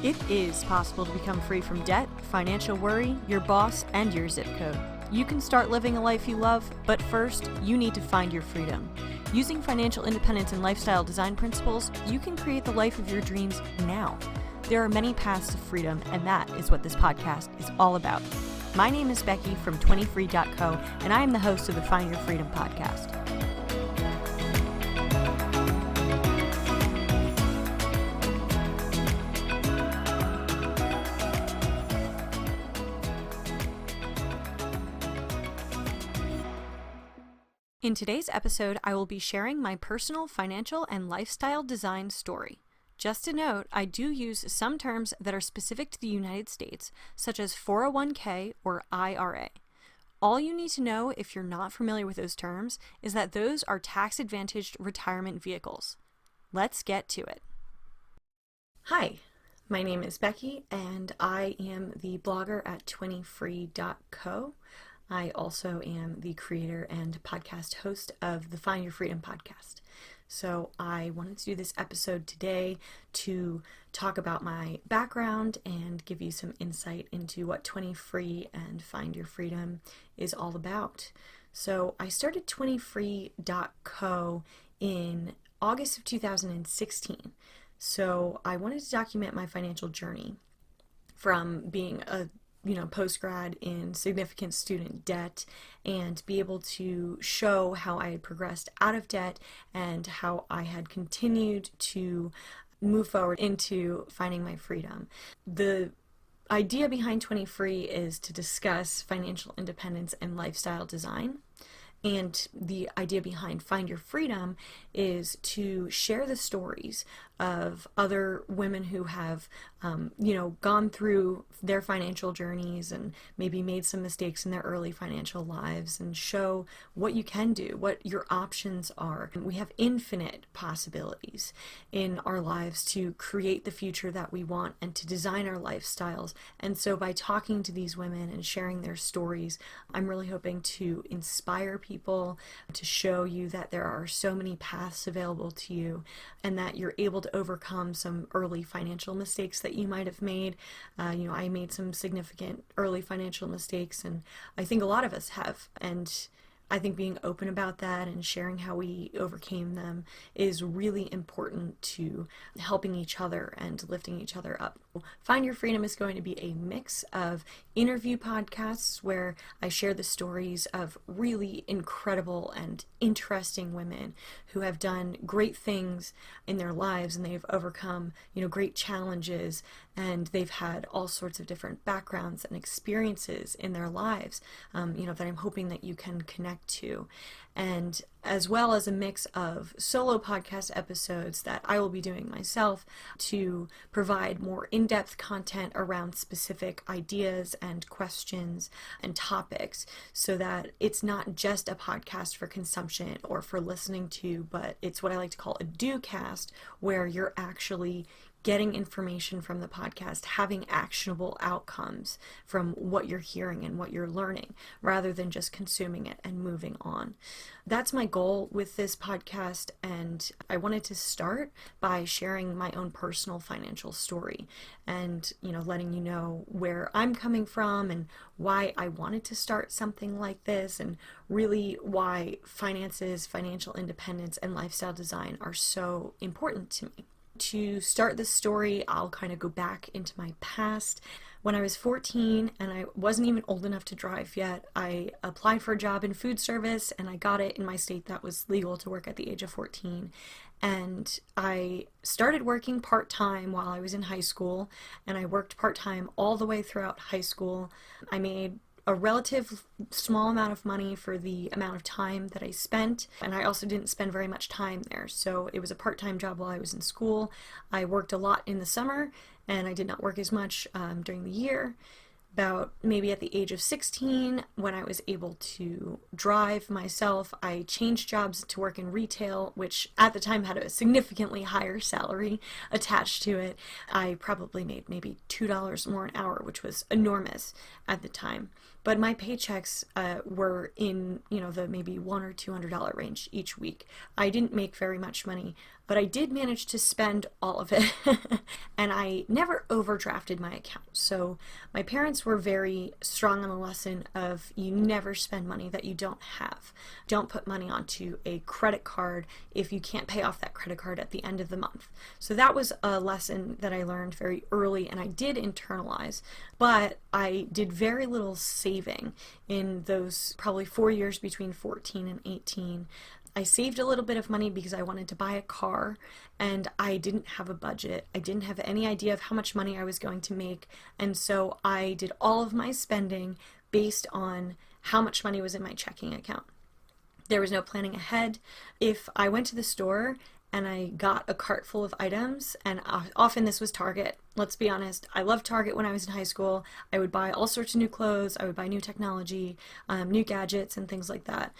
It is possible to become free from debt, financial worry, your boss, and your zip code. You can start living a life you love, but first, you need to find your freedom. Using financial independence and lifestyle design principles, you can create the life of your dreams now. There are many paths to freedom, and that is what this podcast is all about. My name is Becky from 20free.co, and I am the host of the Find Your Freedom podcast. In today's episode, I will be sharing my personal financial and lifestyle design story. Just a note, I do use some terms that are specific to the United States, such as 401k or IRA. All you need to know if you're not familiar with those terms is that those are tax-advantaged retirement vehicles. Let's get to it. Hi, my name is Becky, and I am the blogger at 20free.co. I also am the creator and podcast host of the Find Your Freedom podcast. So I wanted to do this episode today to talk about my background and give you some insight into what 20 Free and Find Your Freedom is all about. So I started 20free.co in August of 2016. So I wanted to document my financial journey from being a post-grad in significant student debt and be able to show how I had progressed out of debt and how I had continued to move forward into finding my freedom. The idea behind 20 Free is to discuss financial independence and lifestyle design. And the idea behind Find Your Freedom is to share the stories of other women who have, gone through their financial journeys and maybe made some mistakes in their early financial lives and show what you can do, what your options are. We have infinite possibilities in our lives to create the future that we want and to design our lifestyles. And so by talking to these women and sharing their stories, I'm really hoping to inspire people, to show you that there are so many paths available to you and that you're able to overcome some early financial mistakes that you might have made. I made some significant early financial mistakes, and I think a lot of us have. And I think being open about that and sharing how we overcame them is really important to helping each other and lifting each other up. Find Your Freedom is going to be a mix of interview podcasts where I share the stories of really incredible and interesting women who have done great things in their lives and they've overcome, great challenges, and they've had all sorts of different backgrounds and experiences in their lives, that I'm hoping that you can connect to. And as well as a mix of solo podcast episodes that I will be doing myself to provide more in-depth content around specific ideas and questions and topics so that it's not just a podcast for consumption or for listening to, but it's what I like to call a do-cast, where you're actually getting information from the podcast, having actionable outcomes from what you're hearing and what you're learning, rather than just consuming it and moving on. That's my goal with this podcast, and I wanted to start by sharing my own personal financial story and, letting you know where I'm coming from and why I wanted to start something like this, and really why finances, financial independence, and lifestyle design are so important to me. To start this story, I'll kind of go back into my past. When I was 14 and I wasn't even old enough to drive yet, I applied for a job in food service and I got it in my state that was legal to work at the age of 14. And I started working part-time while I was in high school, and I worked part-time all the way throughout high school. I made a relative small amount of money for the amount of time that I spent, and I also didn't spend very much time there, so it was a part-time job while I was in school. I worked a lot in the summer, and I did not work as much during the year. About maybe at the age of 16, when I was able to drive myself, I changed jobs to work in retail, which at the time had a significantly higher salary attached to it. I probably made maybe $2 more an hour, which was enormous at the time. But my paychecks were in, the maybe $100 or $200 range each week. I didn't make very much money but I did manage to spend all of it. And I never overdrafted my account. So my parents were very strong on the lesson of you never spend money that you don't have. Don't put money onto a credit card if you can't pay off that credit card at the end of the month. So that was a lesson that I learned very early, and I did internalize, but I did very little saving in those probably 4 years between 14 and 18. I saved a little bit of money because I wanted to buy a car, and I didn't have a budget. I didn't have any idea of how much money I was going to make, and so I did all of my spending based on how much money was in my checking account. There was no planning ahead. If I went to the store and I got a cart full of items, and often this was Target. Let's be honest, I loved Target when I was in high school. I would buy all sorts of new clothes, I would buy new technology, new gadgets and things like that,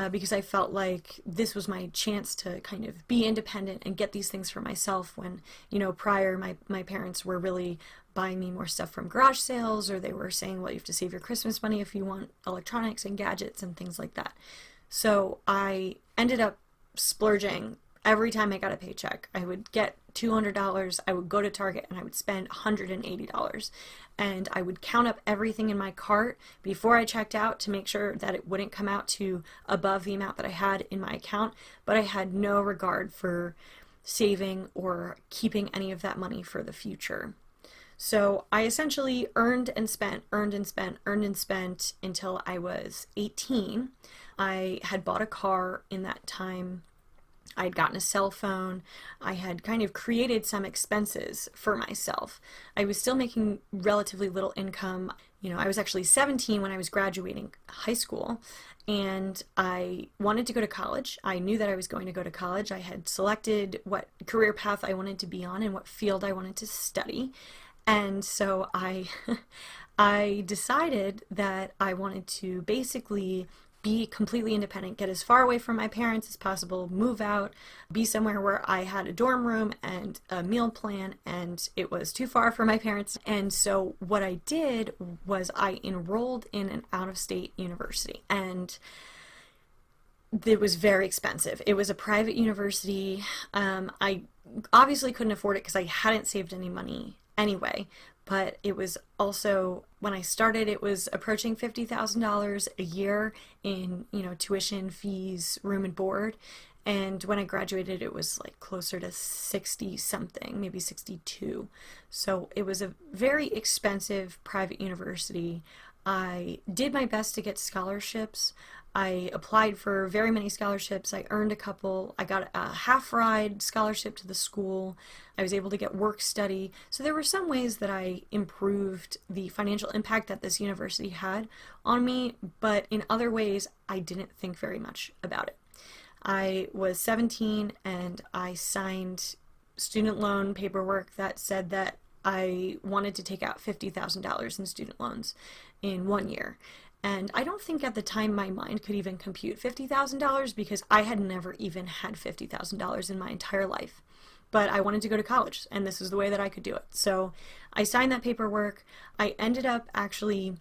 because I felt like this was my chance to kind of be independent and get these things for myself when, prior my parents were really buying me more stuff from garage sales, or they were saying, well, you have to save your Christmas money if you want electronics and gadgets and things like that. So I ended up splurging. Every time I got a paycheck, I would get $200, I would go to Target and I would spend $180. And I would count up everything in my cart before I checked out to make sure that it wouldn't come out to above the amount that I had in my account, but I had no regard for saving or keeping any of that money for the future. So I essentially earned and spent until I was 18. I had bought a car in that time. I had gotten a cell phone. I had kind of created some expenses for myself. I was still making relatively little income. I was actually 17 when I was graduating high school, and I wanted to go to college. I knew that I was going to go to college. I had selected what career path I wanted to be on and what field I wanted to study. And so I decided that I wanted to basically be completely independent, get as far away from my parents as possible, move out, be somewhere where I had a dorm room and a meal plan, and it was too far for my parents. And so what I did was I enrolled in an out-of-state university, and it was very expensive. It was a private university. I obviously couldn't afford it because I hadn't saved any money anyway, but it was also, when I started, it was approaching $50,000 a year in, tuition, fees, room and board. And when I graduated, it was like closer to 60 something, maybe 62. So it was a very expensive private university. I did my best to get scholarships. I applied for very many scholarships. I earned a couple. I got a half-ride scholarship to the school. I was able to get work study. So there were some ways that I improved the financial impact that this university had on me, but in other ways, I didn't think very much about it. I was 17 and I signed student loan paperwork that said that I wanted to take out $50,000 in student loans in 1 year. And I don't think at the time my mind could even compute $50,000 because I had never even had $50,000 in my entire life. But I wanted to go to college, and this is the way that I could do it. So I signed that paperwork. I ended up actually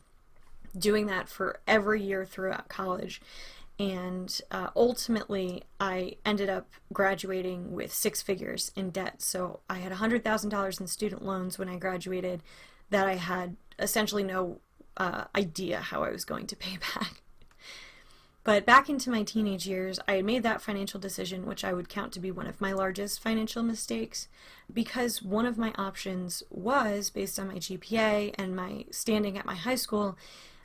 doing that for every year throughout college. And ultimately, I ended up graduating with 6 figures in debt. So I had $100,000 in student loans when I graduated that I had essentially no idea how I was going to pay back. But back into my teenage years, I had made that financial decision, which I would count to be one of my largest financial mistakes, because one of my options was, based on my GPA and my standing at my high school,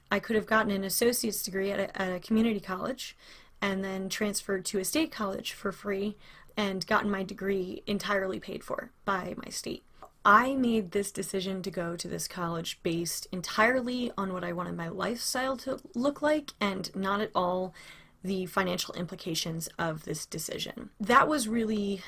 I could have gotten an associate's degree at a community college and then transferred to a state college for free and gotten my degree entirely paid for by my state. I made this decision to go to this college based entirely on what I wanted my lifestyle to look like and not at all the financial implications of this decision. That was really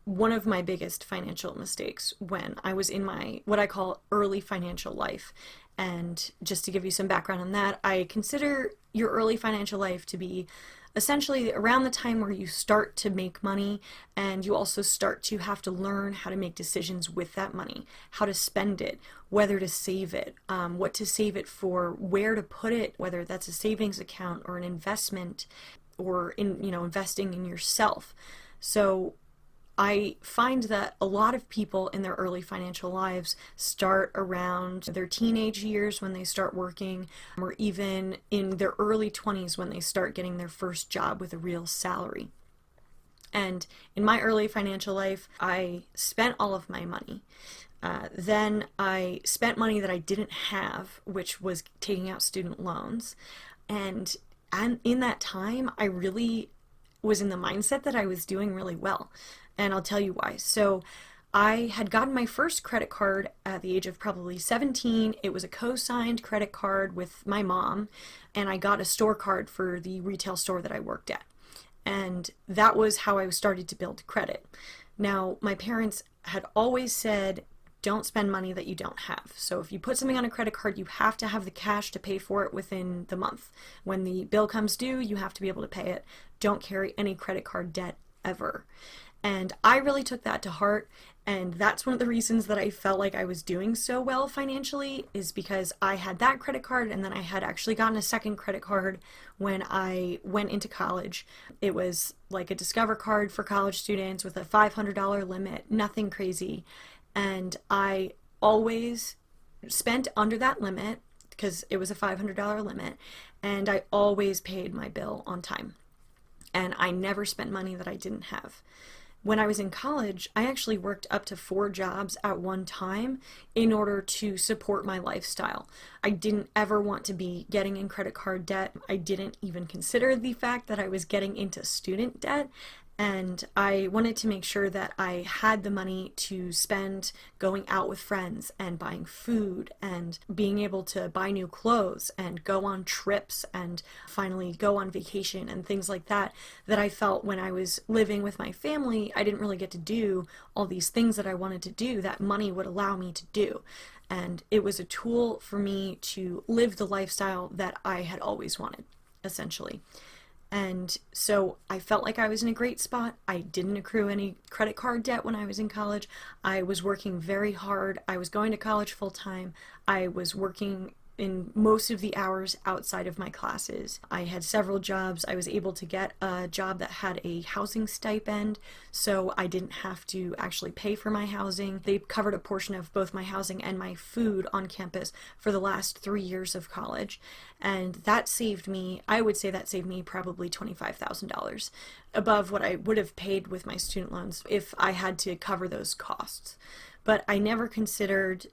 one of my biggest financial mistakes when I was in my, what I call, early financial life. And just to give you some background on that, I consider your early financial life to be essentially around the time where you start to make money, and you also start to have to learn how to make decisions with that money, how to spend it, whether to save it, what to save it for, where to put it, whether that's a savings account or an investment or in investing in yourself. So I find that a lot of people in their early financial lives start around their teenage years when they start working, or even in their early 20s when they start getting their first job with a real salary. And in my early financial life, I spent all of my money. Then I spent money that I didn't have, which was taking out student loans. And in that time, I really was in the mindset that I was doing really well. And I'll tell you why. So I had gotten my first credit card at the age of probably 17. It was a co-signed credit card with my mom, and I got a store card for the retail store that I worked at. And that was how I started to build credit. Now, my parents had always said, don't spend money that you don't have. So if you put something on a credit card, you have to have the cash to pay for it within the month. When the bill comes due, you have to be able to pay it. Don't carry any credit card debt ever. And I really took that to heart, and that's one of the reasons that I felt like I was doing so well financially, is because I had that credit card, and then I had actually gotten a second credit card when I went into college. It was like a Discover card for college students with a $500 limit, nothing crazy. And I always spent under that limit because it was a $500 limit, and I always paid my bill on time. And I never spent money that I didn't have. When I was in college, I actually worked up to 4 jobs at one time in order to support my lifestyle. I didn't ever want to be getting in credit card debt. I didn't even consider the fact that I was getting into student debt. And I wanted to make sure that I had the money to spend going out with friends and buying food and being able to buy new clothes and go on trips and finally go on vacation and things like that, that I felt when I was living with my family, I didn't really get to do all these things that I wanted to do that money would allow me to do. And it was a tool for me to live the lifestyle that I had always wanted, essentially. And so I felt like I was in a great spot. I didn't accrue any credit card debt when I was in college. I was working very hard. I was going to college full time. I was working in most of the hours outside of my classes. I had several jobs. I was able to get a job that had a housing stipend, so I didn't have to actually pay for my housing. They covered a portion of both my housing and my food on campus for the last 3 years of college, and that saved me, I would say that saved me probably $25,000 above what I would have paid with my student loans if I had to cover those costs. But I never considered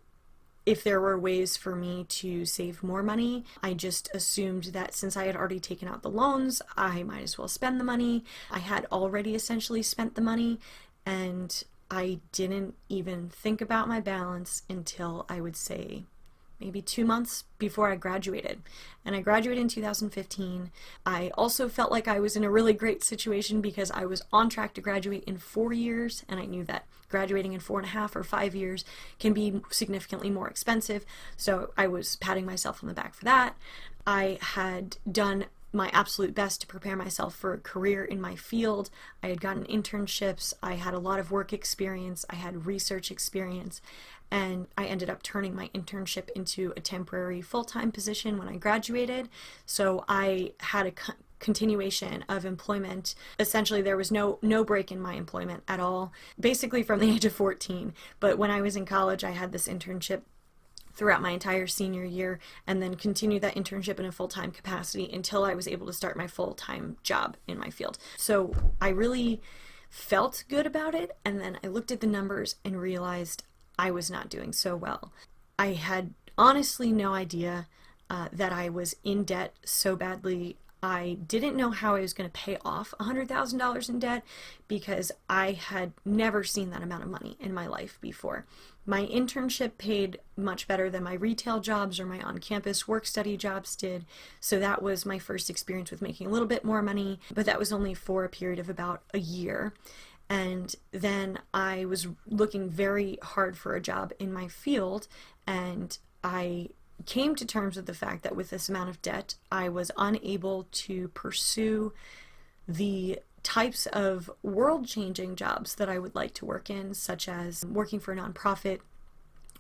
if there were ways for me to save more money. I just assumed that since I had already taken out the loans, I might as well spend the money. I had already essentially spent the money, and I didn't even think about my balance until I would say maybe 2 months before I graduated. And I graduated in 2015. I also felt like I was in a really great situation because I was on track to graduate in 4 years, and I knew that graduating in 4.5 or 5 years can be significantly more expensive, so I was patting myself on the back for that. I had done my absolute best to prepare myself for a career in my field. I had gotten internships, I had a lot of work experience, I had research experience, and I ended up turning my internship into a temporary full-time position when I graduated. So I had a continuation of employment. Essentially, there was no break in my employment at all, basically from the age of 14. But when I was in college, I had this internship throughout my entire senior year, and then continued that internship in a full-time capacity until I was able to start my full-time job in my field. So I really felt good about it, and then I looked at the numbers and realized I was not doing so well. I had honestly no idea that I was in debt so badly. I didn't know how I was going to pay off $100,000 in debt because I had never seen that amount of money in my life before. My internship paid much better than my retail jobs or my on-campus work-study jobs did, so that was my first experience with making a little bit more money, but that was only for a period of about a year. And then I was looking very hard for a job in my field, and I came to terms with the fact that with this amount of debt, I was unable to pursue the types of world-changing jobs that I would like to work in, such as working for a nonprofit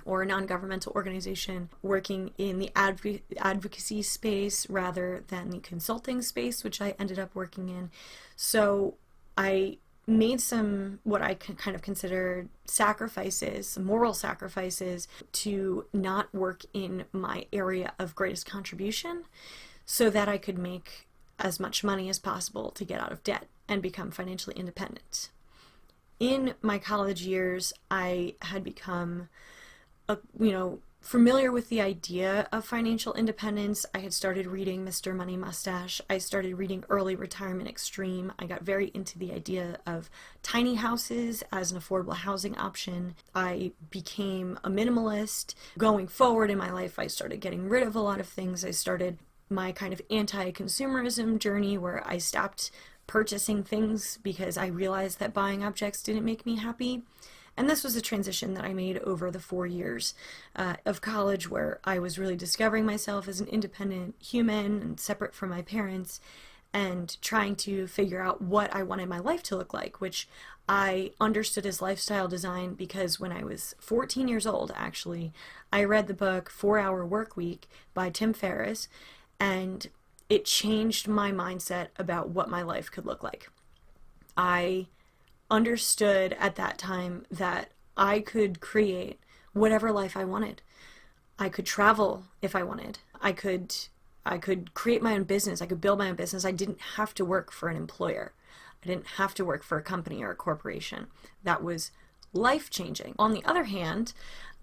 or a non-governmental organization, working in the advocacy space rather than the consulting space, which I ended up working in. So I made some what I kind of consider sacrifices, some moral sacrifices, to not work in my area of greatest contribution so that I could make as much money as possible to get out of debt and become financially independent. In my college years, I had become, familiar with the idea of financial independence. I had started reading Mr. Money Mustache. I started reading Early Retirement Extreme. I got very into the idea of tiny houses as an affordable housing option. I became a minimalist. Going forward in my life, I started getting rid of a lot of things. I started my kind of anti-consumerism journey where I stopped purchasing things because I realized that buying objects didn't make me happy. And this was a transition that I made over the 4 years of college, where I was really discovering myself as an independent human and separate from my parents, and trying to figure out what I wanted my life to look like, which I understood as lifestyle design because when I was 14 years old, actually, I read the book 4-Hour Workweek by Tim Ferriss, and it changed my mindset about what my life could look like. I understood at that time that I could create whatever life I wanted. I could travel if I wanted. I could create my own business. I could build my own business. I didn't have to work for an employer. I didn't have to work for a company or a corporation. That was life-changing. On the other hand,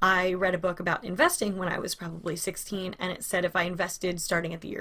I read a book about investing when I was probably 16, and it said if I invested starting at the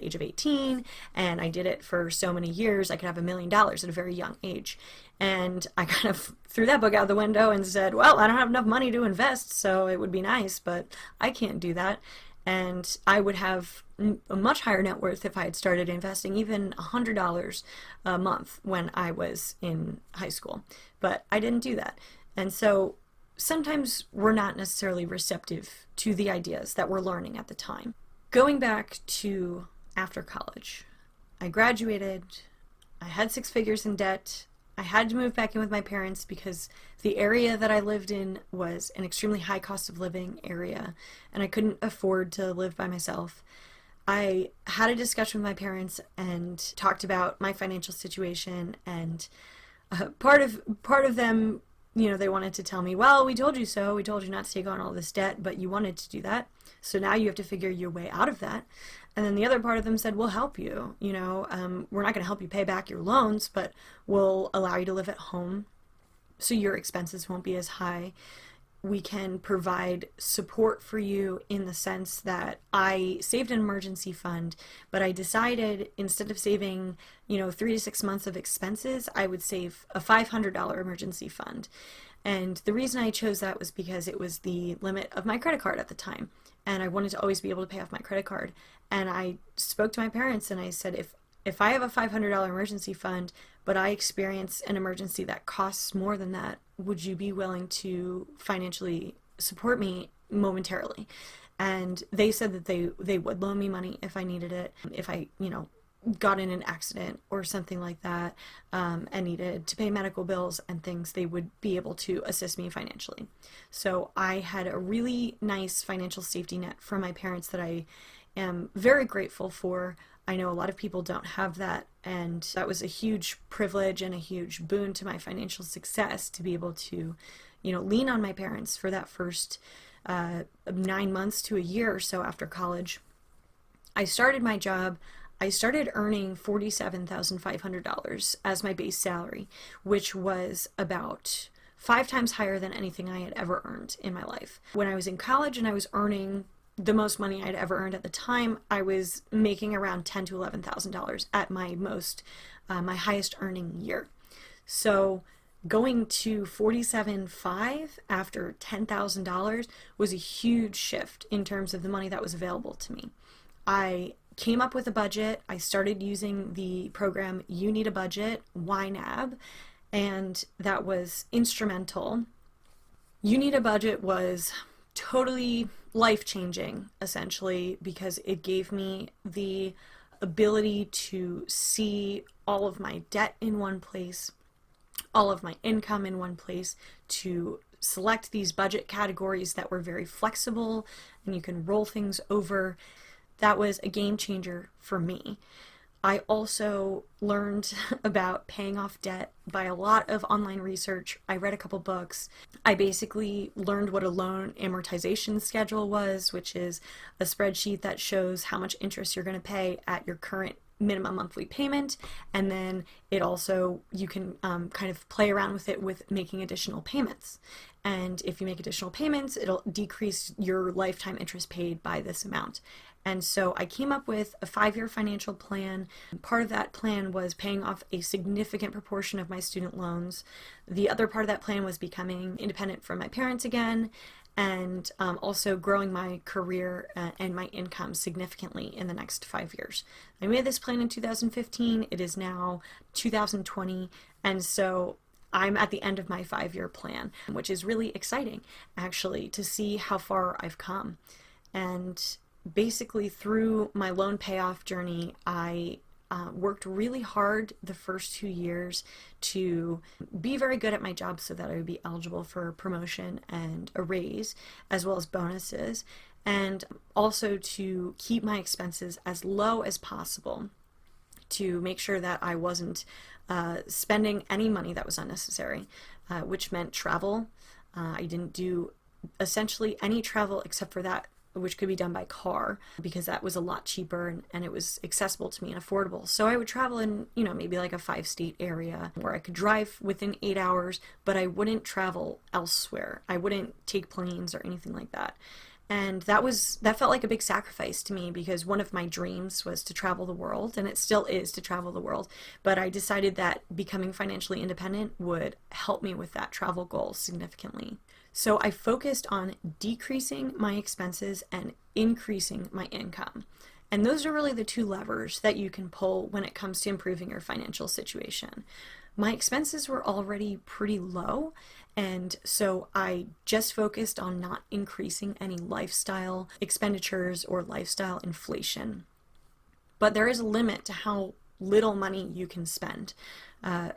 age of 18, and I did it for so many years, I could have $1 million at a very young age. And I kind of threw that book out the window and said, well, I don't have enough money to invest, so it would be nice, but I can't do that. And I would have a much higher net worth if I had started investing even $100 a month when I was in high school. But I didn't do that. And so sometimes we're not necessarily receptive to the ideas that we're learning at the time. Going back to after college, I graduated, I had 6 figures in debt, I had to move back in with my parents because the area that I lived in was an extremely high cost of living area, and I couldn't afford to live by myself. I had a discussion with my parents and talked about my financial situation, and part of them, they wanted to tell me, well, we told you so. We told you not to take on all this debt, but you wanted to do that. So now you have to figure your way out of that. And then the other part of them said, we'll help you. We're not going to help you pay back your loans, but we'll allow you to live at home so your expenses won't be as high. We can provide support for you in the sense that I saved an emergency fund, but I decided instead of saving, 3 to 6 months of expenses, I would save a $500 emergency fund. And the reason I chose that was because it was the limit of my credit card at the time. And I wanted to always be able to pay off my credit card. And I spoke to my parents and I said, if I have a $500 emergency fund, but I experience an emergency that costs more than that, would you be willing to financially support me momentarily? And they said that they would loan me money if I needed it, if I, got in an accident or something like that, and needed to pay medical bills and things, they would be able to assist me financially. So I had a really nice financial safety net from my parents that I am very grateful for. I know a lot of people don't have that, and that was a huge privilege and a huge boon to my financial success to be able to, lean on my parents for that first 9 months to a year or so after college. I started my job. I started earning $47,500 as my base salary, which was about 5 times higher than anything I had ever earned in my life. When I was in college and I was earning the most money I'd ever earned at the time, I was making around $10,000 to $11,000 at my my highest earning year. So going to $47,500 after $10,000 was a huge shift in terms of the money that was available to me. I came up with a budget. I started using the program You Need a Budget, YNAB, and that was instrumental. You Need a Budget was totally life-changing, essentially, because it gave me the ability to see all of my debt in one place, all of my income in one place, to select these budget categories that were very flexible, and you can roll things over. That was a game changer for me. I also learned about paying off debt by a lot of online research. I read a couple books. I basically learned what a loan amortization schedule was, which is a spreadsheet that shows how much interest you're going to pay at your current minimum monthly payment, and then it also, you can kind of play around with it with making additional payments. And if you make additional payments, it'll decrease your lifetime interest paid by this amount. And so I came up with a 5-year financial plan. Part of that plan was paying off a significant proportion of my student loans. The other part of that plan was becoming independent from my parents again, and also growing my career and my income significantly in the next 5 years. I made this plan in 2015. It is now 2020, and so I'm at the end of my 5-year plan, which is really exciting, actually, to see how far I've come. And basically, through my loan payoff journey, I worked really hard the first 2 years to be very good at my job so that I would be eligible for promotion and a raise, as well as bonuses, and also to keep my expenses as low as possible to make sure that I wasn't spending any money that was unnecessary, which meant travel. I didn't do essentially any travel except for that which could be done by car, because that was a lot cheaper and it was accessible to me and affordable. So I would travel in, maybe like a 5-state area where I could drive within 8 hours, but I wouldn't travel elsewhere. I wouldn't take planes or anything like that. And that felt like a big sacrifice to me, because one of my dreams was to travel the world, and it still is to travel the world. But I decided that becoming financially independent would help me with that travel goal significantly. So I focused on decreasing my expenses and increasing my income. And those are really the two levers that you can pull when it comes to improving your financial situation. My expenses were already pretty low, and so I just focused on not increasing any lifestyle expenditures or lifestyle inflation. But there is a limit to how little money you can spend.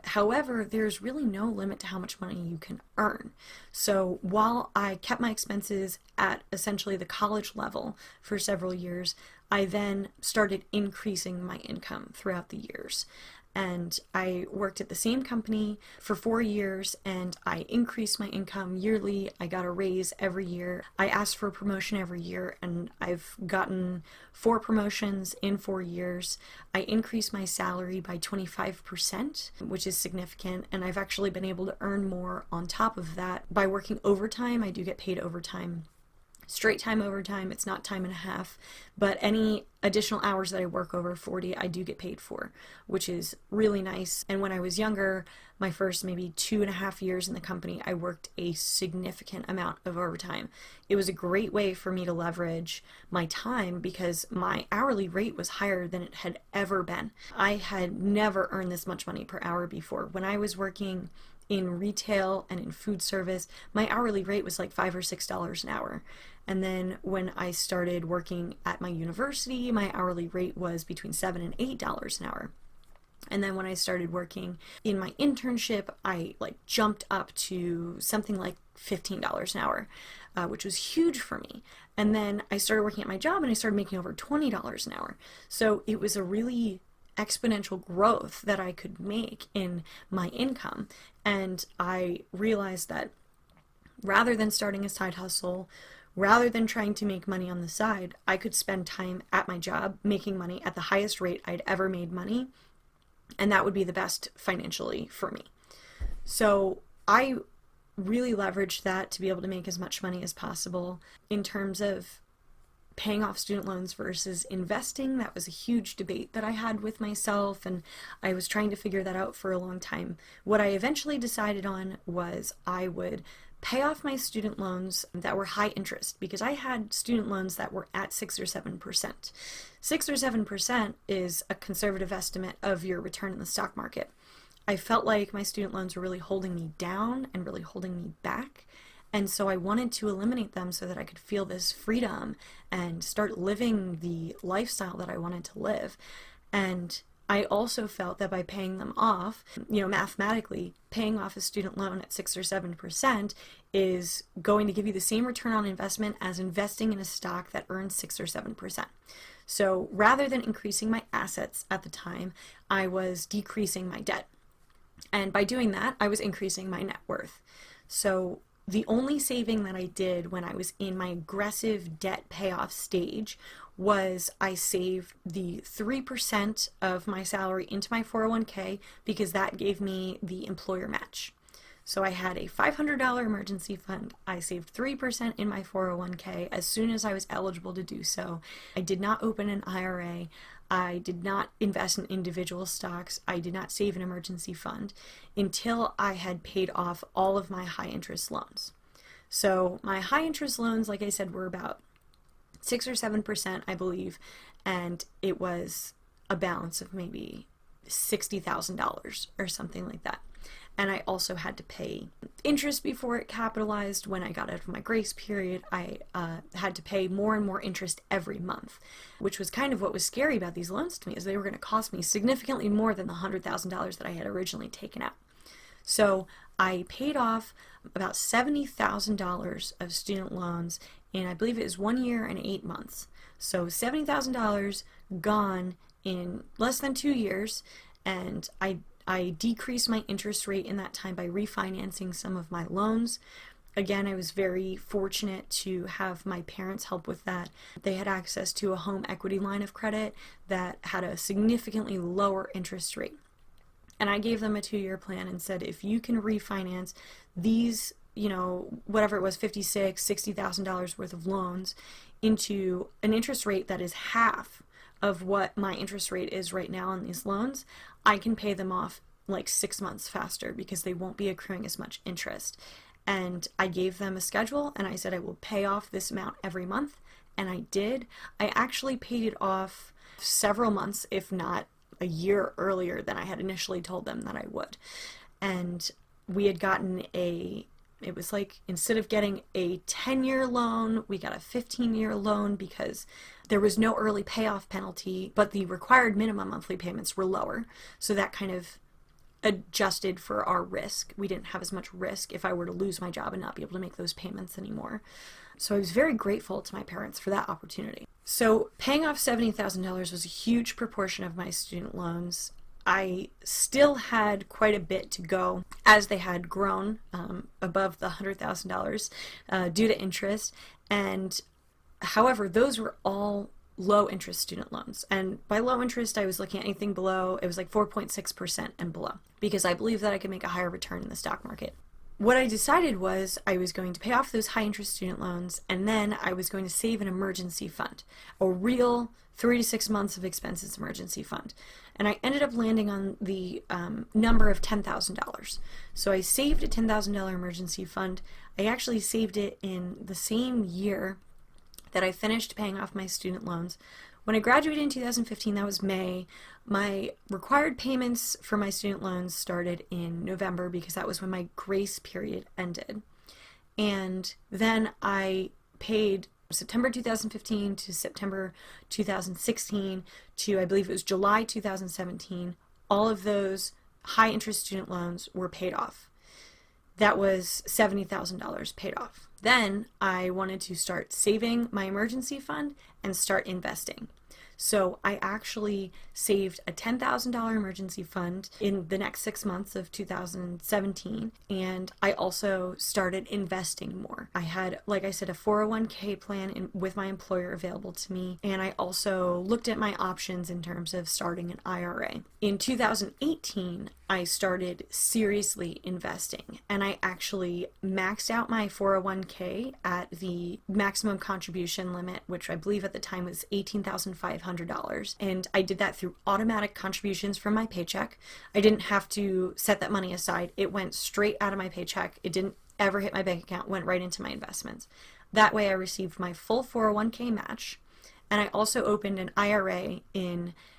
However, there's really no limit to how much money you can earn. So while I kept my expenses at essentially the college level for several years, I then started increasing my income throughout the years. And I worked at the same company for 4 years, and I increased my income yearly. I got a raise every year. I asked for a promotion every year, and I've gotten 4 promotions in 4 years. I increased my salary by 25%, which is significant, and I've actually been able to earn more on top of that by working overtime. I do get paid overtime. Straight time overtime, it's not time and a half, but any additional hours that I work over 40, I do get paid for, which is really nice. And when I was younger, my first maybe 2.5 years in the company, I worked a significant amount of overtime. It was a great way for me to leverage my time because my hourly rate was higher than it had ever been. I had never earned this much money per hour before. When I was working in retail and in food service, my hourly rate was like $5 or $6 an hour. And then when I started working at my university, my hourly rate was between $7 and $8 an hour. And then when I started working in my internship, I jumped up to something like $15 an hour, which was huge for me. And then I started working at my job and I started making over $20 an hour. So it was a really exponential growth that I could make in my income. And I realized that rather than starting a side hustle, rather than trying to make money on the side, I could spend time at my job making money at the highest rate I'd ever made money, and that would be the best financially for me. So I really leveraged that to be able to make as much money as possible. In terms of paying off student loans versus investing, that was a huge debate that I had with myself, and I was trying to figure that out for a long time. What I eventually decided on was I would pay off my student loans that were high interest, because I had student loans that were at 6 or 7%. 6 or 7% is a conservative estimate of your return in the stock market. I felt like my student loans were really holding me down and really holding me back. And so I wanted to eliminate them so that I could feel this freedom and start living the lifestyle that I wanted to live. And I also felt that by paying them off, mathematically, paying off a student loan at 6 or 7% is going to give you the same return on investment as investing in a stock that earns 6 or 7%. So rather than increasing my assets at the time, I was decreasing my debt. And by doing that, I was increasing my net worth. So the only saving that I did when I was in my aggressive debt payoff stage was I saved the 3% of my salary into my 401k because that gave me the employer match. So I had a $500 emergency fund. I saved 3% in my 401k as soon as I was eligible to do so. I did not open an IRA. I did not invest in individual stocks. I did not save an emergency fund until I had paid off all of my high interest loans. So my high interest loans, like I said, were about 6 or 7%, I believe, and it was a balance of maybe $60,000 or something like that. And I also had to pay interest before it capitalized. When I got out of my grace period, I had to pay more and more interest every month, which was kind of what was scary about these loans to me, is they were going to cost me significantly more than the $100,000 that I had originally taken out. So I paid off about $70,000 of student loans in, I believe it was 1 year and 8 months. So $70,000 gone in less than 2 years, and I decreased my interest rate in that time by refinancing some of my loans. Again, I was very fortunate to have my parents help with that. They had access to a home equity line of credit that had a significantly lower interest rate. And I gave them a 2-year plan and said, if you can refinance these, whatever it was, $56,000, $60,000 worth of loans into an interest rate that is half of what my interest rate is right now on these loans, I can pay them off like 6 months faster because they won't be accruing as much interest. And I gave them a schedule and I said I will pay off this amount every month, and I did. I actually paid it off several months, if not a year earlier than I had initially told them that I would. And we had gotten it was like, instead of getting a 10-year loan, we got a 15-year loan because there was no early payoff penalty, but the required minimum monthly payments were lower. So that kind of adjusted for our risk. We didn't have as much risk if I were to lose my job and not be able to make those payments anymore. So I was very grateful to my parents for that opportunity. So paying off $70,000 was a huge proportion of my student loans. I still had quite a bit to go as they had grown above the $100,000 due to interest. And however, those were all low interest student loans. And by low interest, I was looking at anything below, it was like 4.6% and below, because I believe that I could make a higher return in the stock market. What I decided was I was going to pay off those high interest student loans, and then I was going to save an emergency fund, a real 3 to 6 months of expenses emergency fund. And I ended up landing on the number of $10,000. So I saved a $10,000 emergency fund. I actually saved it in the same year that I finished paying off my student loans. When I graduated in 2015, that was May, my required payments for my student loans started in November because that was when my grace period ended. And then I paid September 2015 to September 2016 to, I believe it was July 2017. All of those high interest student loans were paid off. That was $70,000 paid off. Then I wanted to start saving my emergency fund and start investing. So I actually saved a $10,000 emergency fund in the next 6 months of 2017, and I also started investing more. I had, like I said, a 401k plan with my employer available to me, and I also looked at my options in terms of starting an IRA. In 2018, I started seriously investing, and I actually maxed out my 401k at the maximum contribution limit, which I believe at the time was $18,500, and I did that through automatic contributions from my paycheck. I didn't have to set that money aside. It went straight out of my paycheck. It didn't ever hit my bank account, went right into my investments. That way I received my full 401k match. And I also opened an IRA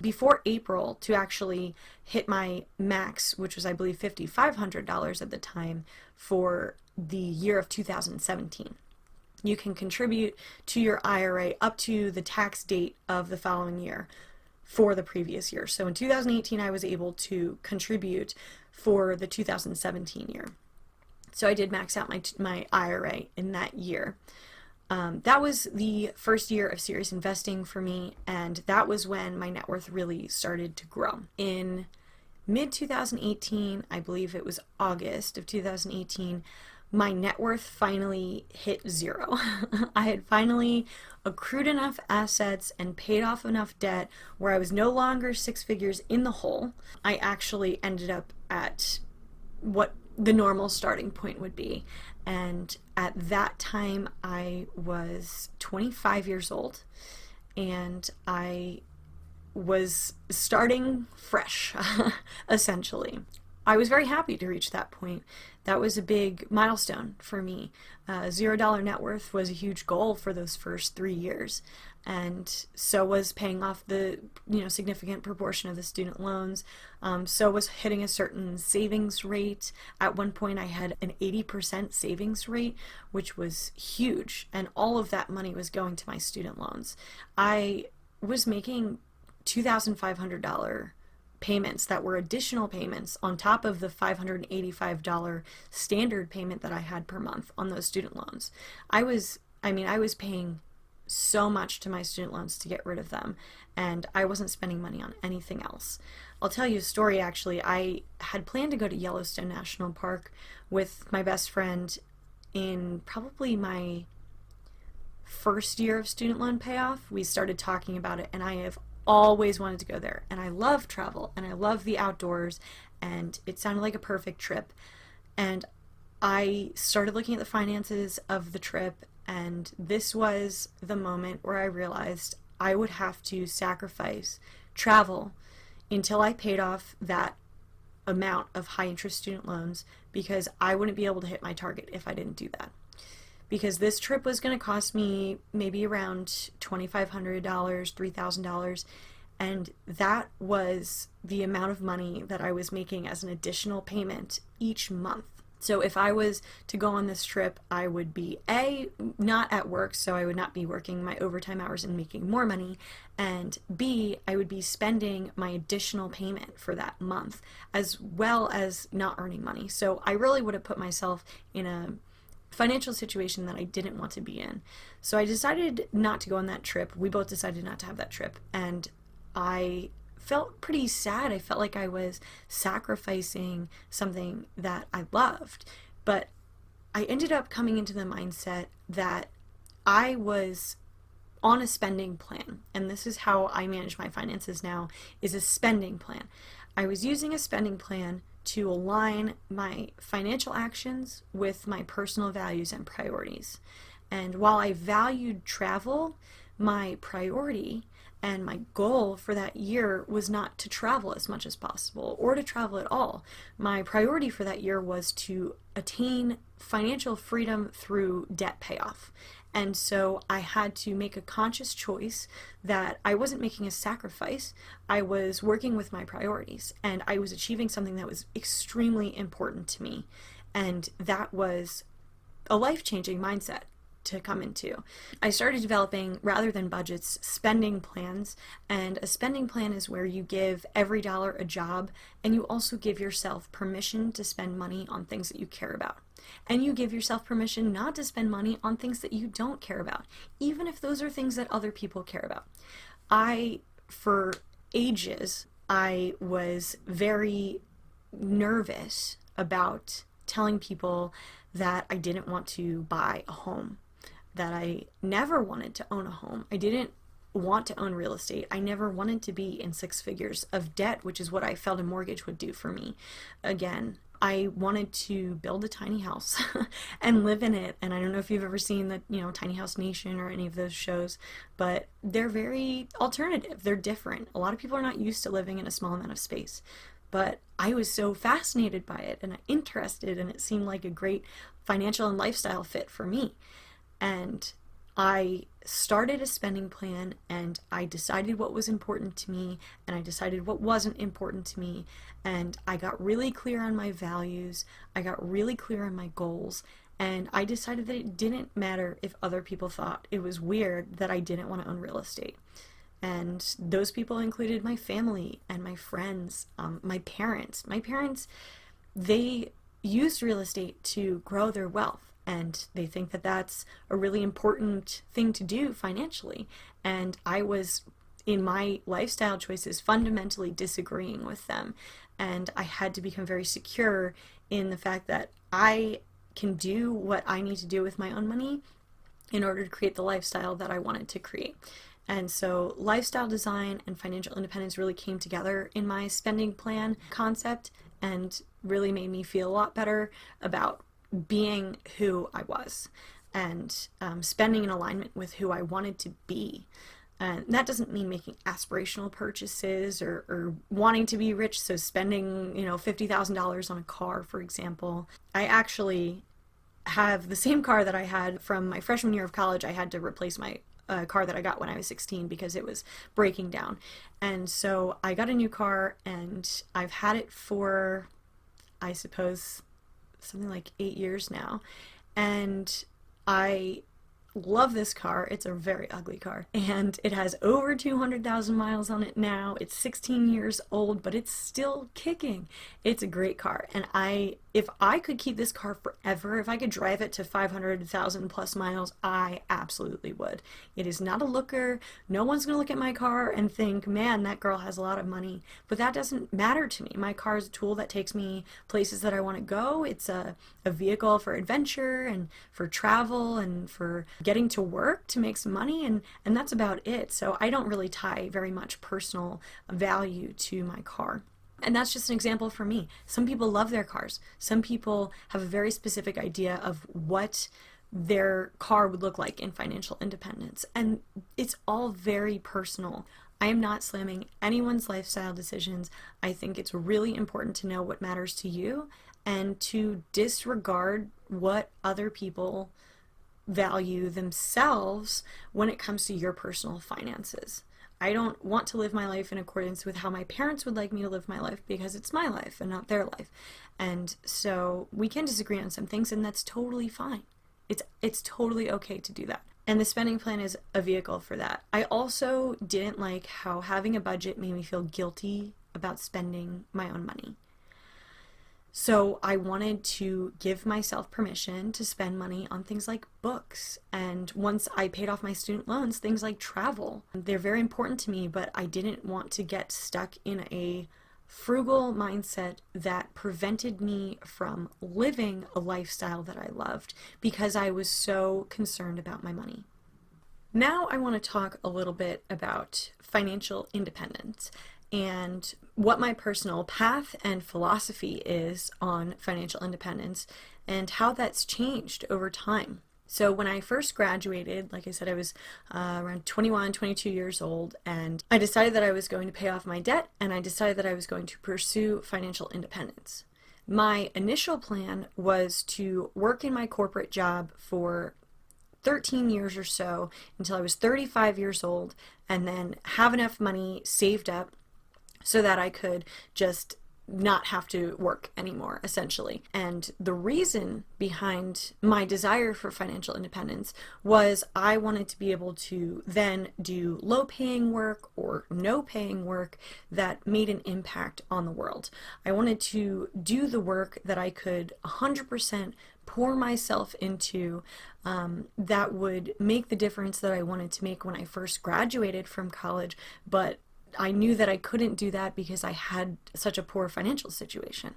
before April to actually hit my max, which was, I believe, $5,500 at the time for the year of 2017. You can contribute to your IRA up to the tax date of the following year for the previous year. So in 2018, I was able to contribute for the 2017 year. So I did max out my IRA in that year. That was the first year of serious investing for me, and that was when my net worth really started to grow. In mid 2018, I believe it was August of 2018, my net worth finally hit zero. I had finally accrued enough assets and paid off enough debt where I was no longer six figures in the hole. I actually ended up at what the normal starting point would be. And at that time, I was 25 years old, and I was starting fresh, essentially. I was very happy to reach that point. That was a big milestone for me. $0 net worth was a huge goal for those first 3 years, and so was paying off the significant proportion of the student loans. So was hitting a certain savings rate. At one point, I had an 80% savings rate, which was huge, and all of that money was going to my student loans. I was making $2,500 payments that were additional payments on top of the $585 standard payment that I had per month on those student loans. I was paying so much to my student loans to get rid of them, and I wasn't spending money on anything else. I'll tell you a story, actually. I had planned to go to Yellowstone National Park with my best friend in probably my first year of student loan payoff. We started talking about it, and I have always wanted to go there, and I love travel and I love the outdoors, and it sounded like a perfect trip. And I started looking at the finances of the trip, and this was the moment where I realized I would have to sacrifice travel until I paid off that amount of high interest student loans, because I wouldn't be able to hit my target if I didn't do that. Because this trip was going to cost me maybe around $2,500, $3,000, and that was the amount of money that I was making as an additional payment each month. So if I was to go on this trip, I would be not at work, so I would not be working my overtime hours and making more money, and B, I would be spending my additional payment for that month, as well as not earning money. So I really would have put myself in a financial situation that I didn't want to be in. So I decided not to go on that trip. We both decided not to have that trip, and I felt pretty sad. I felt like I was sacrificing something that I loved, but I ended up coming into the mindset that I was on a spending plan, and this is how I manage my finances now, is a spending plan. I was using a spending plan to align my financial actions with my personal values and priorities. And while I valued travel, my priority and my goal for that year was not to travel as much as possible or to travel at all. My priority for that year was to attain financial freedom through debt payoff. And so I had to make a conscious choice that I wasn't making a sacrifice. I was working with my priorities, and I was achieving something that was extremely important to me. And that was a life-changing mindset to come into. I started developing, rather than budgets, spending plans. And a spending plan is where you give every dollar a job, and you also give yourself permission to spend money on things that you care about. And you give yourself permission not to spend money on things that you don't care about, even if those are things that other people care about. For ages, I was very nervous about telling people that I didn't want to buy a home, that I never wanted to own a home. I didn't want to own real estate. I never wanted to be in six figures of debt, which is what I felt a mortgage would do for me. Again, I wanted to build a tiny house and live in it. And I don't know if you've ever seen the, Tiny House Nation or any of those shows, but they're very alternative. They're different. A lot of people are not used to living in a small amount of space. But I was so fascinated by it and interested, and it seemed like a great financial and lifestyle fit for me. And I started a spending plan, and I decided what was important to me, and I decided what wasn't important to me, and I got really clear on my values, I got really clear on my goals, and I decided that it didn't matter if other people thought it was weird that I didn't want to own real estate. And those people included my family and my friends, my parents. My parents, they used real estate to grow their wealth, and they think that that's a really important thing to do financially. And I was, in my lifestyle choices, fundamentally disagreeing with them. And I had to become very secure in the fact that I can do what I need to do with my own money in order to create the lifestyle that I wanted to create. And so lifestyle design and financial independence really came together in my spending plan concept and really made me feel a lot better about being who I was and spending in alignment with who I wanted to be. And that doesn't mean making aspirational purchases or wanting to be rich, so spending, $50,000 on a car, for example. I actually have the same car that I had from my freshman year of college. I had to replace my car that I got when I was 16 because it was breaking down. And so I got a new car, and I've had it for, I suppose, something like 8 years now. And I love this car. It's a very ugly car, and it has over 200,000 miles on it now. It's 16 years old, but it's still kicking. It's a great car, and if I could keep this car forever, if I could drive it to 500,000 plus miles, I absolutely would. It is not a looker. No one's going to look at my car and think, man, that girl has a lot of money. But that doesn't matter to me. My car is a tool that takes me places that I want to go. It's a vehicle for adventure and for travel and for getting to work to make some money, and that's about it. So I don't really tie very much personal value to my car. And that's just an example for me. Some people love their cars. Some people have a very specific idea of what their car would look like in financial independence. And it's all very personal. I am not slamming anyone's lifestyle decisions. I think it's really important to know what matters to you and to disregard what other people value themselves when it comes to your personal finances. I don't want to live my life in accordance with how my parents would like me to live my life because it's my life and not their life. And so we can disagree on some things, and that's totally fine. It's totally okay to do that. And the spending plan is a vehicle for that. I also didn't like how having a budget made me feel guilty about spending my own money. So I wanted to give myself permission to spend money on things like books. And once I paid off my student loans, things like travel. They're very important to me, but I didn't want to get stuck in a frugal mindset that prevented me from living a lifestyle that I loved because I was so concerned about my money. Now I want to talk a little bit about financial independence and what my personal path and philosophy is on financial independence and how that's changed over time. So when I first graduated, like I said, I was around 21, 22 years old, and I decided that I was going to pay off my debt, and I decided that I was going to pursue financial independence. My initial plan was to work in my corporate job for 13 years or so until I was 35 years old, and then have enough money saved up so that I could just not have to work anymore, essentially. And the reason behind my desire for financial independence was I wanted to be able to then do low-paying work or no-paying work that made an impact on the world. I wanted to do the work that I could 100% pour myself into that would make the difference that I wanted to make when I first graduated from college, but I knew that I couldn't do that because I had such a poor financial situation.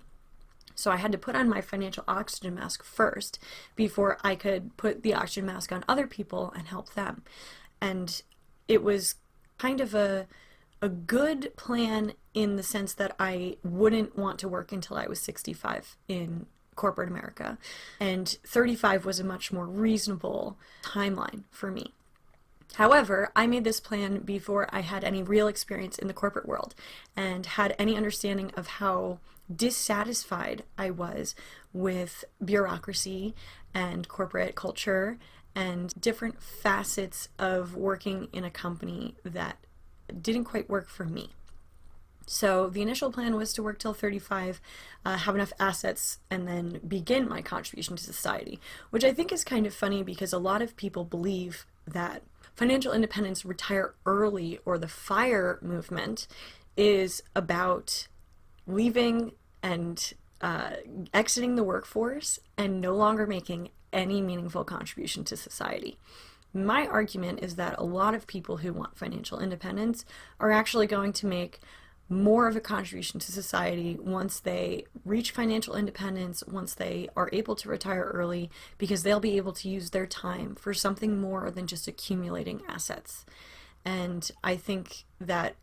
So I had to put on my financial oxygen mask first before I could put the oxygen mask on other people and help them. And it was kind of a good plan in the sense that I wouldn't want to work until I was 65 in corporate America. And 35 was a much more reasonable timeline for me. However, I made this plan before I had any real experience in the corporate world and had any understanding of how dissatisfied I was with bureaucracy and corporate culture and different facets of working in a company that didn't quite work for me. So the initial plan was to work till 35, have enough assets, and then begin my contribution to society, which I think is kind of funny because a lot of people believe that financial independence, retire early, or the FIRE movement is about leaving and exiting the workforce and no longer making any meaningful contribution to society. My argument is that a lot of people who want financial independence are actually going to make more of a contribution to society once they reach financial independence, once they are able to retire early, because they'll be able to use their time for something more than just accumulating assets. And I think that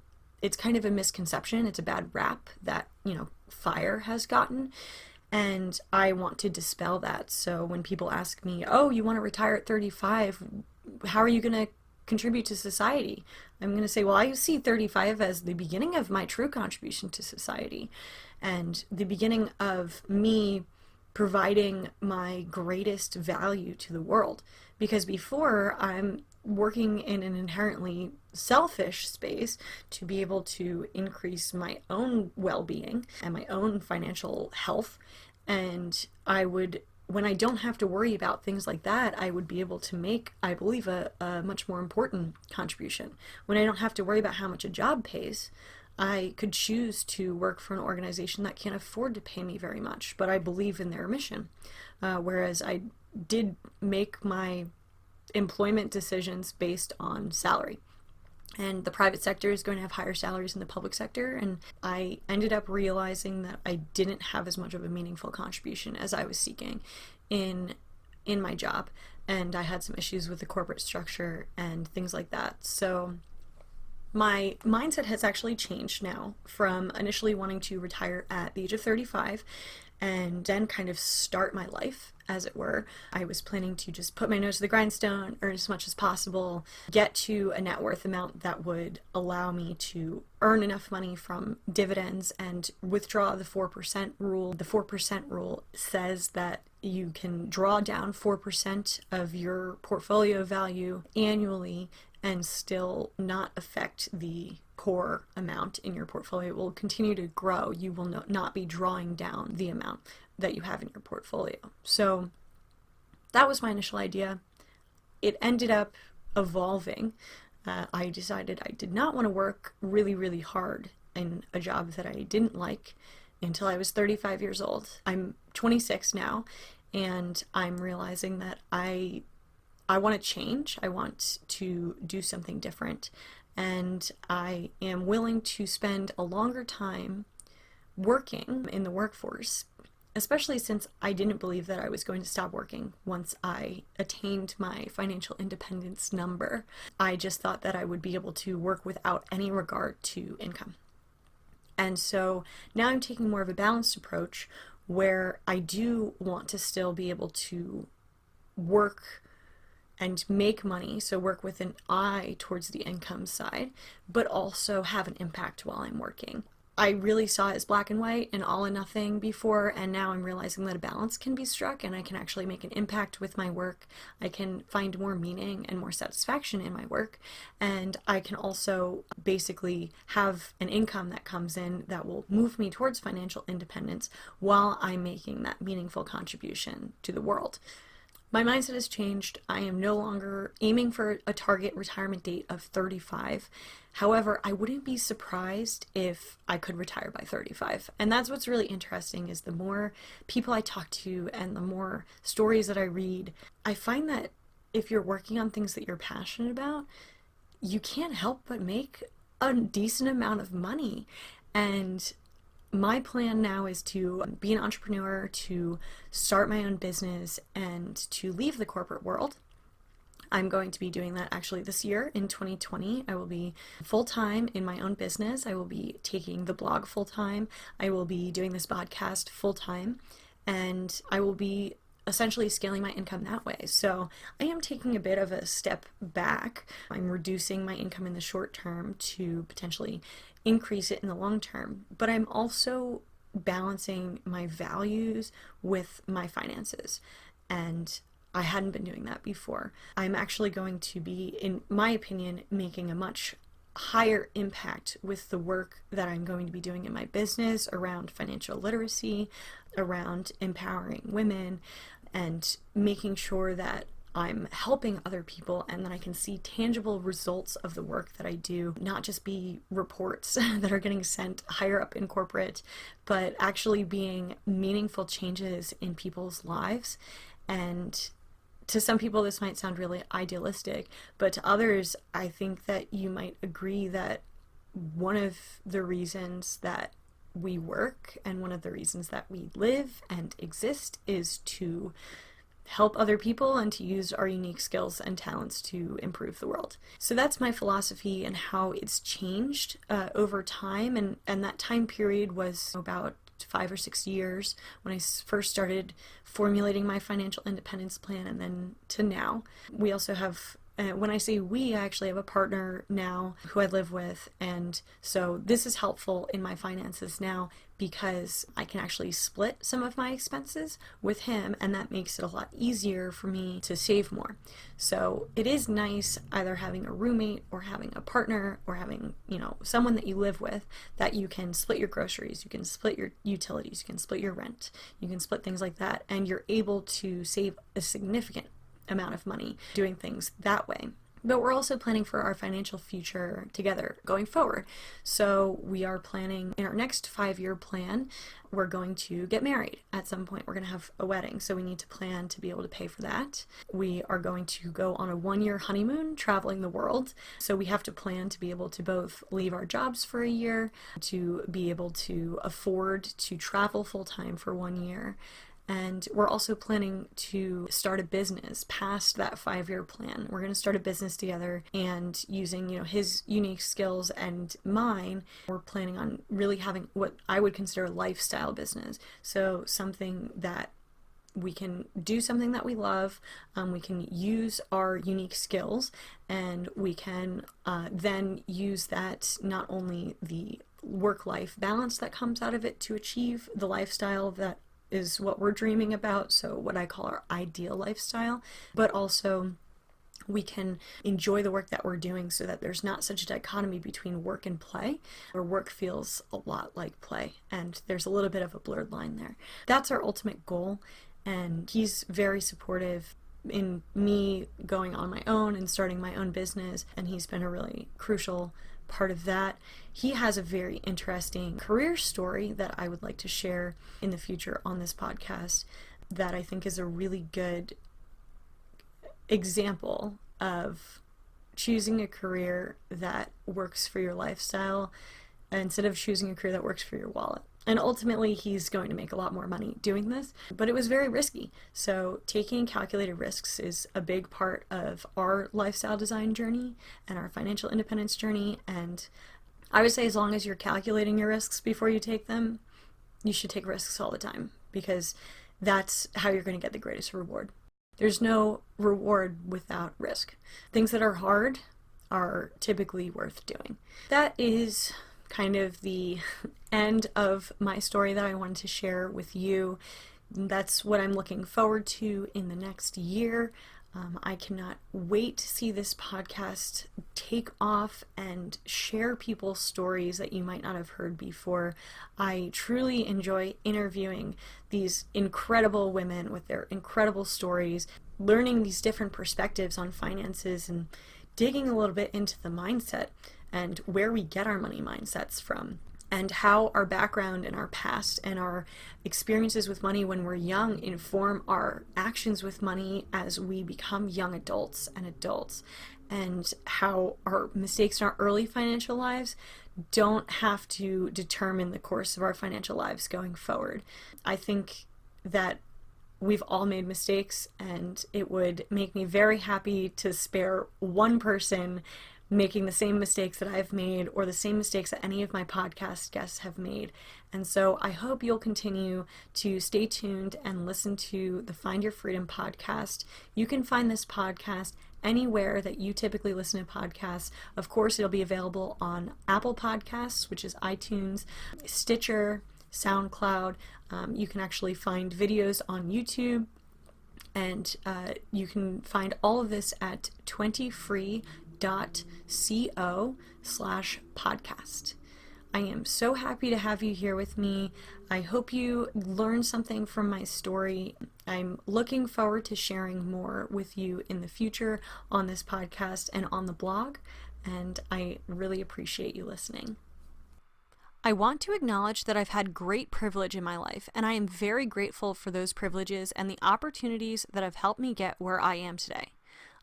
it's kind of a misconception. It's a bad rap that, FIRE has gotten. And I want to dispel that. So when people ask me, oh, you want to retire at 35, how are you going to contribute to society? I'm going to say, well, I see 35 as the beginning of my true contribution to society and the beginning of me providing my greatest value to the world. Because before, I'm working in an inherently selfish space to be able to increase my own well-being and my own financial health. And when I don't have to worry about things like that, I would be able to make, I believe, a much more important contribution. When I don't have to worry about how much a job pays, I could choose to work for an organization that can't afford to pay me very much, but I believe in their mission. Whereas I did make my employment decisions based on salary. And the private sector is going to have higher salaries than the public sector, and I ended up realizing that I didn't have as much of a meaningful contribution as I was seeking in my job, and I had some issues with the corporate structure and things like that. So my mindset has actually changed now from initially wanting to retire at the age of 35 and then kind of start my life, as it were. I was planning to just put my nose to the grindstone, earn as much as possible, get to a net worth amount that would allow me to earn enough money from dividends and withdraw the 4% rule. The 4% rule says that you can draw down 4% of your portfolio value annually and still not affect the core amount in your portfolio. It will continue to grow. You will not be drawing down the amount that you have in your portfolio. So that was my initial idea. It ended up evolving. I decided I did not want to work really, really hard in a job that I didn't like until I was 35 years old. I'm 26 now, and I'm realizing that I want to change. I want to do something different. And I am willing to spend a longer time working in the workforce, especially since I didn't believe that I was going to stop working once I attained my financial independence number. I just thought that I would be able to work without any regard to income. And so now I'm taking more of a balanced approach where I do want to still be able to work and make money, so work with an eye towards the income side, but also have an impact while I'm working. I really saw it as black and white and all or nothing before, and now I'm realizing that a balance can be struck and I can actually make an impact with my work. I can find more meaning and more satisfaction in my work, and I can also basically have an income that comes in that will move me towards financial independence while I'm making that meaningful contribution to the world. My mindset has changed. I am no longer aiming for a target retirement date of 35. However, I wouldn't be surprised if I could retire by 35. And that's what's really interesting, is the more people I talk to and the more stories that I read, I find that if you're working on things that you're passionate about, you can't help but make a decent amount of money. And my plan now is to be an entrepreneur, to start my own business, and to leave the corporate world. I'm going to be doing that actually this year in 2020. I will be full-time in my own business. I will be taking the blog full-time. I will be doing this podcast full-time, and I will be essentially scaling my income that way. So I am taking a bit of a step back. I'm reducing my income in the short term to potentially increase it in the long term, but I'm also balancing my values with my finances, and I hadn't been doing that before. I'm actually going to be, in my opinion, making a much higher impact with the work that I'm going to be doing in my business around financial literacy, around empowering women, and making sure that I'm helping other people and that I can see tangible results of the work that I do, not just be reports that are getting sent higher up in corporate, but actually being meaningful changes in people's lives. And to some people this might sound really idealistic, but to others I think that you might agree that one of the reasons that we work and one of the reasons that we live and exist is to help other people and to use our unique skills and talents to improve the world. So that's my philosophy and how it's changed over time, and that time period was about 5 or 6 years when I first started formulating my financial independence plan, and then to now. We also have, when I say we, I actually have a partner now who I live with, and so this is helpful in my finances now because I can actually split some of my expenses with him, and that makes it a lot easier for me to save more. So it is nice either having a roommate or having a partner or having, someone that you live with, that you can split your groceries, you can split your utilities, you can split your rent, you can split things like that, and you're able to save a significant amount of money doing things that way. But we're also planning for our financial future together going forward. So we are planning in our next 5-year plan, we're going to get married at some point. We're going to have a wedding, so we need to plan to be able to pay for that. We are going to go on a 1-year honeymoon traveling the world. So we have to plan to be able to both leave our jobs for a year, to be able to afford to travel full time for 1 year. And we're also planning to start a business past that 5-year plan. We're going to start a business together, and using, his unique skills and mine, we're planning on really having what I would consider a lifestyle business. So something that we can do, something that we love, we can use our unique skills, and we can then use that, not only the work-life balance that comes out of it to achieve the lifestyle that is what we're dreaming about, so what I call our ideal lifestyle, but also we can enjoy the work that we're doing so that there's not such a dichotomy between work and play, where work feels a lot like play, and there's a little bit of a blurred line there. That's our ultimate goal, and he's very supportive in me going on my own and starting my own business, and he's been a really crucial part of that. He has a very interesting career story that I would like to share in the future on this podcast that I think is a really good example of choosing a career that works for your lifestyle instead of choosing a career that works for your wallet. And ultimately, he's going to make a lot more money doing this, but it was very risky. So taking calculated risks is a big part of our lifestyle design journey and our financial independence journey. And I would say, as long as you're calculating your risks before you take them, you should take risks all the time, because that's how you're going to get the greatest reward. There's no reward without risk. Things that are hard are typically worth doing. That is kind of the end of my story that I wanted to share with you. That's what I'm looking forward to in the next year. I cannot wait to see this podcast take off and share people's stories that you might not have heard before. I truly enjoy interviewing these incredible women with their incredible stories, learning these different perspectives on finances, and digging a little bit into the mindset and where we get our money mindsets from, and how our background and our past and our experiences with money when we're young inform our actions with money as we become young adults, and how our mistakes in our early financial lives don't have to determine the course of our financial lives going forward. I think that we've all made mistakes, and it would make me very happy to spare one person making the same mistakes that I've made, or the same mistakes that any of my podcast guests have made. And so I hope you'll continue to stay tuned and listen to the Find Your Freedom podcast. You can find this podcast anywhere that you typically listen to podcasts. Of course, it'll be available on Apple Podcasts, which is iTunes, Stitcher, SoundCloud. You can actually find videos on YouTube, and you can find all of this at 20free.co/podcast. I am so happy to have you here with me. I hope you learned something from my story. I'm looking forward to sharing more with you in the future on this podcast and on the blog, and I really appreciate you listening. I want to acknowledge that I've had great privilege in my life, and I am very grateful for those privileges and the opportunities that have helped me get where I am today.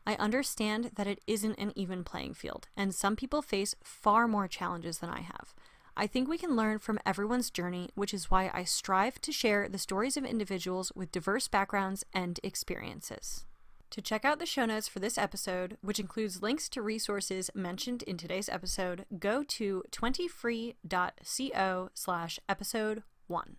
I understand that it isn't an even playing field, and some people face far more challenges than I have. I think we can learn from everyone's journey, which is why I strive to share the stories of individuals with diverse backgrounds and experiences. To check out the show notes for this episode, which includes links to resources mentioned in today's episode, go to 20free.co/episode 1.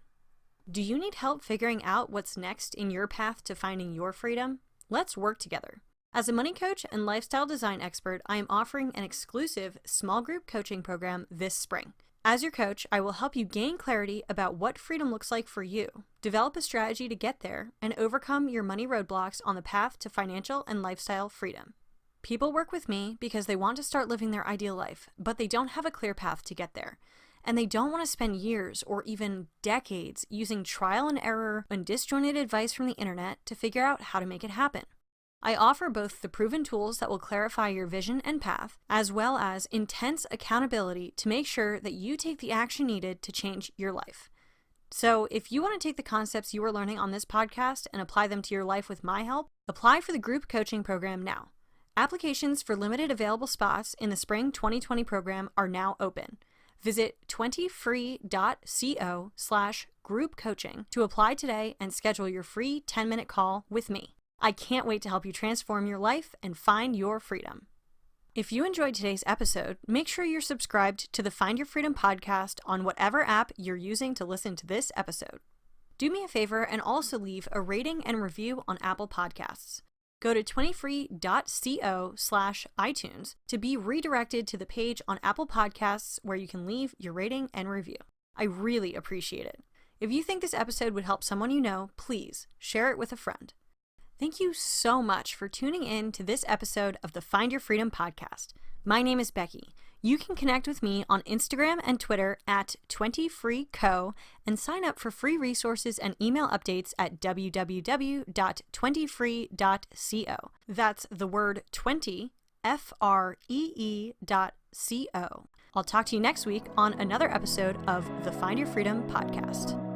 Do you need help figuring out what's next in your path to finding your freedom? Let's work together. As a money coach and lifestyle design expert, I am offering an exclusive small group coaching program this spring. As your coach, I will help you gain clarity about what freedom looks like for you, develop a strategy to get there, and overcome your money roadblocks on the path to financial and lifestyle freedom. People work with me because they want to start living their ideal life, but they don't have a clear path to get there. And they don't want to spend years or even decades using trial and error and disjointed advice from the internet to figure out how to make it happen. I offer both the proven tools that will clarify your vision and path, as well as intense accountability to make sure that you take the action needed to change your life. So if you want to take the concepts you are learning on this podcast and apply them to your life with my help, apply for the group coaching program now. Applications for limited available spots in the spring 2020 program are now open. Visit 20free.co/group coaching to apply today and schedule your free 10-minute call with me. I can't wait to help you transform your life and find your freedom. If you enjoyed today's episode, make sure you're subscribed to the Find Your Freedom podcast on whatever app you're using to listen to this episode. Do me a favor and also leave a rating and review on Apple Podcasts. Go to 20free.co/iTunes to be redirected to the page on Apple Podcasts where you can leave your rating and review. I really appreciate it. If you think this episode would help someone you know, please share it with a friend. Thank you so much for tuning in to this episode of the Find Your Freedom podcast. My name is Becky. You can connect with me on Instagram and Twitter at 20freeco and sign up for free resources and email updates at www.20free.co. That's the word 20, FREE.co. I'll talk to you next week on another episode of the Find Your Freedom podcast.